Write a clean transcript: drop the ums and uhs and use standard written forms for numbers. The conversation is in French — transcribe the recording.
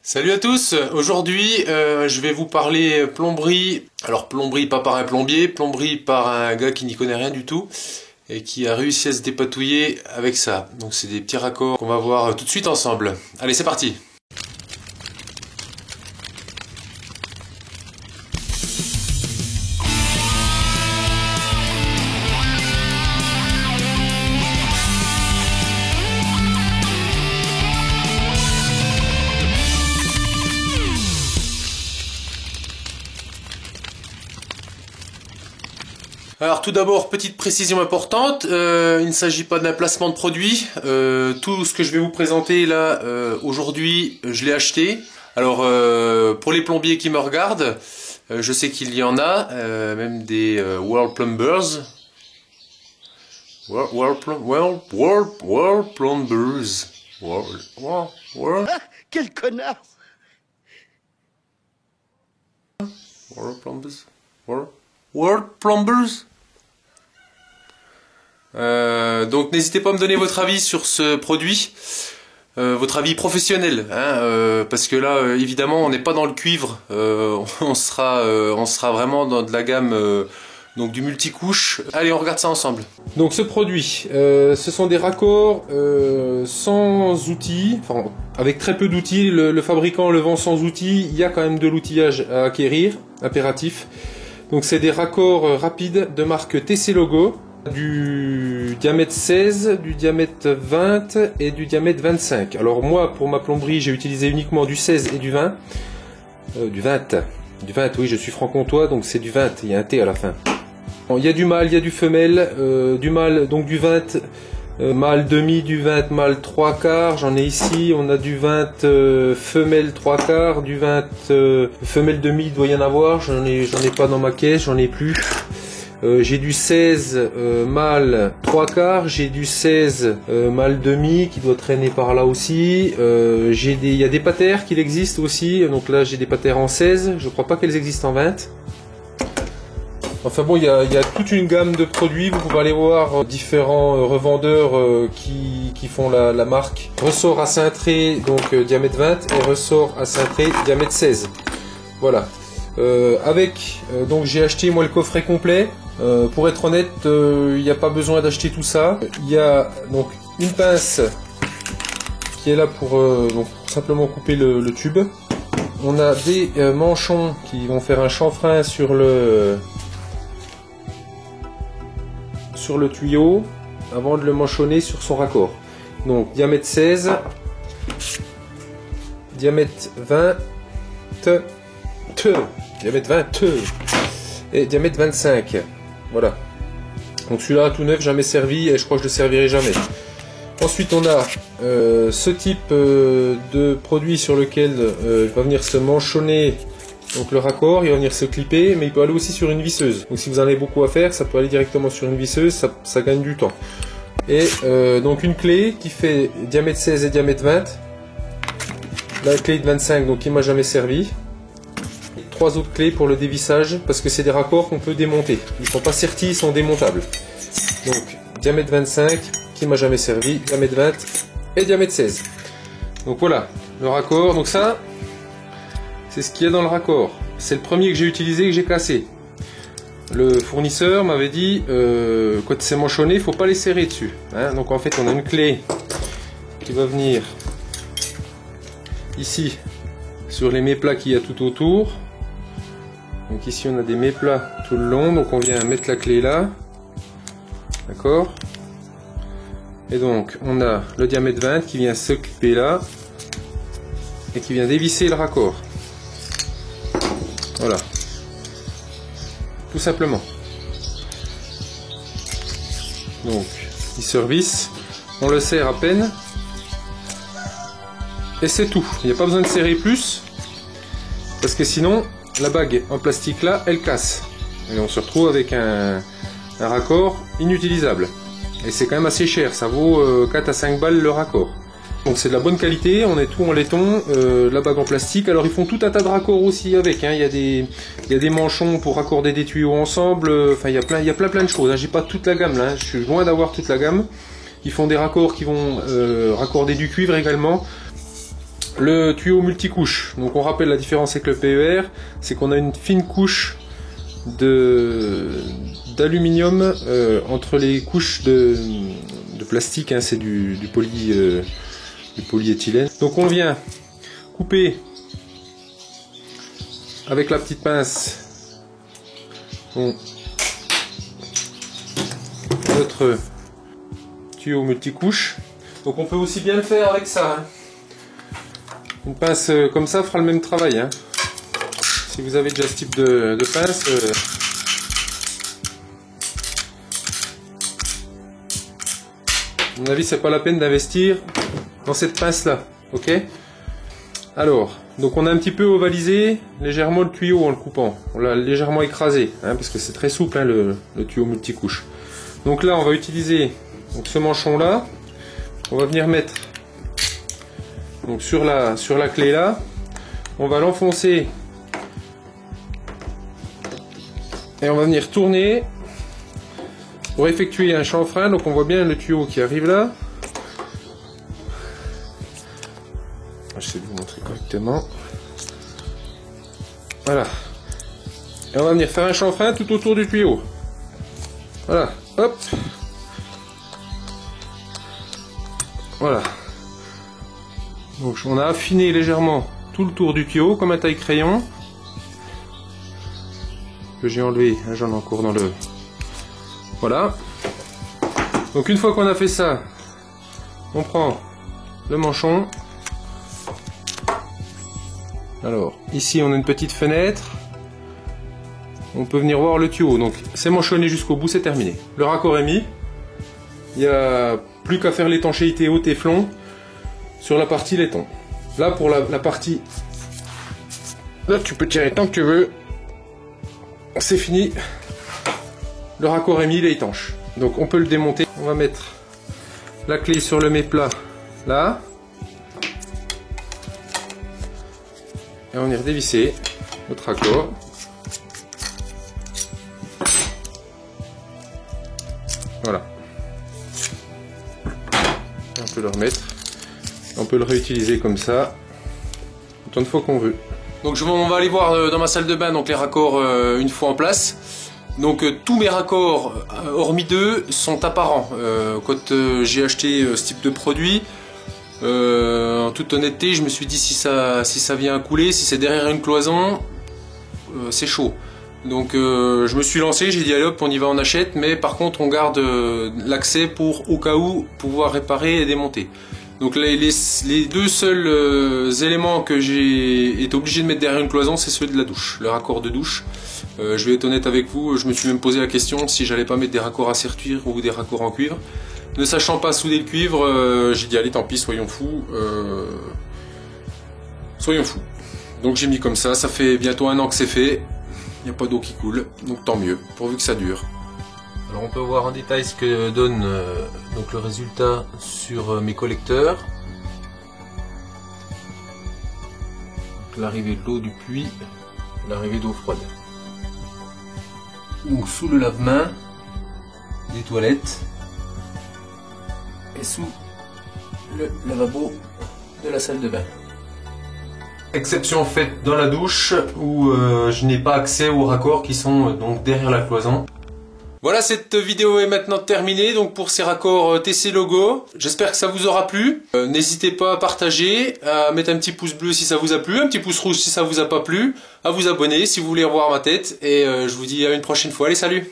Salut à tous, aujourd'hui je vais vous parler plomberie. Alors plomberie pas par un plombier, plomberie par un gars qui n'y connaît rien du tout et qui a réussi à se dépatouiller avec ça. Donc c'est des petits raccords qu'on va voir tout de suite ensemble. Allez, c'est parti. Alors tout d'abord, petite précision importante, il ne s'agit pas d'un placement de produit. Tout ce que je vais vous présenter là aujourd'hui, je l'ai acheté. Alors pour les plombiers qui me regardent, je sais qu'il y en a, même des World Plumbers. World Plumbers. Quel connard! World Plumbers. World Plumbers. Donc n'hésitez pas à me donner votre avis sur ce produit, votre avis professionnel, hein, parce que là évidemment on n'est pas dans le cuivre, on sera vraiment dans de la gamme donc du multicouche. Allez, on regarde ça ensemble. Donc ce produit, ce sont des raccords sans outils, enfin avec très peu d'outils. Le fabricant le vend sans outils, il y a quand même de l'outillage à acquérir, impératif. Donc c'est des raccords rapides de marque TC Logo, du diamètre 16, du diamètre 20 et du diamètre 25. Alors moi, pour ma plomberie, j'ai utilisé uniquement du 16 et du 20. Du 20, oui, je suis franc-comtois, donc c'est du 20, il y a un T à la fin. Bon, il y a du mâle, il y a du femelle, du mâle, donc du 20, mâle demi, du 20, mâle 3 quarts, j'en ai ici, on a du 20 femelle 3 quarts, du 20 femelle demi, il doit y en avoir, j'en ai pas dans ma caisse, j'en ai plus. J'ai du 16 mâle 3 quarts, j'ai du 16 mâle demi qui doit traîner par là aussi. Il y a des patères qui existent aussi, donc là j'ai des patères en 16, je crois pas qu'elles existent en 20. Enfin bon, il y a toute une gamme de produits, vous pouvez aller voir différents revendeurs qui font la marque. Ressort à cintré, donc diamètre 20, et ressort à cintré, diamètre 16. Voilà. Donc j'ai acheté moi le coffret complet. Pour être honnête, il n'y a pas besoin d'acheter tout ça. Il y a donc une pince qui est là pour simplement couper le tube. On a des manchons qui vont faire un chanfrein sur le tuyau avant de le manchonner sur son raccord. Donc diamètre 16, diamètre 20, diamètre 20 et diamètre 25. Voilà. Donc celui-là tout neuf, jamais servi, et je crois que je le servirai jamais. Ensuite on a ce type de produit sur lequel il va venir se manchonner. Donc le raccord, il va venir se clipper, mais il peut aller aussi sur une visseuse. Donc si vous en avez beaucoup à faire, ça peut aller directement sur une visseuse, ça gagne du temps. Et donc une clé qui fait diamètre 16 et diamètre 20. La clé de 25, donc qui m'a jamais servi. Et 3 autres clés pour le dévissage, parce que c'est des raccords qu'on peut démonter. Ils ne sont pas sertis, ils sont démontables. Donc diamètre 25, qui m'a jamais servi, diamètre 20 et diamètre 16. Donc voilà, le raccord. Donc ça, c'est ce qu'il y a dans le raccord. C'est le premier que j'ai utilisé et que j'ai cassé. Le fournisseur m'avait dit, quand c'est manchonné, il ne faut pas les serrer dessus. Hein. Donc en fait, on a une clé qui va venir ici, sur les méplats qu'il y a tout autour. Donc ici, on a des méplats tout le long. Donc on vient mettre la clé là. D'accord. Et donc, on a le diamètre 20 qui vient se clipper là. Et qui vient dévisser le raccord. Voilà, tout simplement. Donc, il se revisse, on le serre à peine, et c'est tout. Il n'y a pas besoin de serrer plus, parce que sinon, la bague en plastique là, elle casse. Et on se retrouve avec un raccord inutilisable. Et c'est quand même assez cher, ça vaut 4 à 5 balles le raccord. Donc c'est de la bonne qualité, on est tout en laiton, la bague en plastique. Alors ils font tout un tas de raccords aussi avec, hein. Il y a des manchons pour raccorder des tuyaux ensemble, enfin il y a plein de choses, hein. J'ai pas toute la gamme là, hein. Je suis loin d'avoir toute la gamme. Ils font des raccords qui vont raccorder du cuivre également. le tuyau multicouche. Donc on rappelle la différence avec le PER, c'est qu'on a une fine couche d'aluminium entre les couches de plastique, hein, c'est du polyéthylène. Donc on vient couper avec la petite pince notre tuyau multicouche. Donc on peut aussi bien le faire avec ça, hein. Une pince comme ça fera le même travail, hein. Si vous avez déjà ce type de pince, à mon avis c'est pas la peine d'investir dans cette pince là, ok? Alors, donc on a un petit peu ovalisé légèrement le tuyau en le coupant, on l'a légèrement écrasé, hein, parce que c'est très souple, hein, le tuyau multicouche. Donc là on va utiliser donc, ce manchon là, on va venir mettre donc sur la clé là, on va l'enfoncer et on va venir tourner pour effectuer un chanfrein. Donc on voit bien le tuyau qui arrive là. J'essaie de vous montrer correctement. Voilà. Et on va venir faire un chanfrein tout autour du tuyau. Voilà. Hop. Voilà. Donc on a affiné légèrement tout le tour du tuyau comme un taille-crayon. Que j'ai enlevé, hein, j'en ai encore dans le... Voilà. Donc une fois qu'on a fait ça, on prend le manchon. Alors ici on a une petite fenêtre. On peut venir voir le tuyau. Donc c'est manchonné jusqu'au bout, c'est terminé. Le raccord est mis. Il n'y a plus qu'à faire l'étanchéité au téflon sur la partie laiton. Là pour la partie... Là tu peux tirer tant que tu veux. C'est fini. Le raccord est mis, il est étanche. Donc on peut le démonter. On va mettre la clé sur le mets-plat là. Et on va venir dévisser notre raccord. Voilà. Et on peut le remettre. On peut le réutiliser comme ça autant de fois qu'on veut. Donc on va aller voir dans ma salle de bain donc les raccords une fois en place. Donc tous mes raccords, hormis deux, sont apparents. Quand j'ai acheté ce type de produit, en toute honnêteté, je me suis dit si ça vient à couler, si c'est derrière une cloison, c'est chaud. Donc je me suis lancé, j'ai dit allez hop, on y va, on achète, mais par contre on garde l'accès pour au cas où pouvoir réparer et démonter. Donc les deux seuls éléments que j'ai été obligé de mettre derrière une cloison, c'est ceux de la douche, le raccord de douche. Je vais être honnête avec vous, je me suis même posé la question si j'allais pas mettre des raccords à serture ou des raccords en cuivre. Ne sachant pas souder le cuivre, j'ai dit allez tant pis, soyons fous. Soyons fous. Donc j'ai mis comme ça fait bientôt 1 an que c'est fait. Il n'y a pas d'eau qui coule, donc tant mieux, pourvu que ça dure. Alors on peut voir en détail ce que donne donc le résultat sur mes collecteurs. L'arrivée de l'eau du puits, l'arrivée d'eau froide. Donc sous le lave-main des toilettes et sous le lavabo de la salle de bain. Exception faite dans la douche où je n'ai pas accès aux raccords qui sont donc derrière la cloison. Voilà, cette vidéo est maintenant terminée donc pour ces raccords TC Logo. J'espère que ça vous aura plu. N'hésitez pas à partager, à mettre un petit pouce bleu si ça vous a plu, un petit pouce rouge si ça vous a pas plu, à vous abonner si vous voulez revoir ma tête et je vous dis à une prochaine fois. Allez, salut!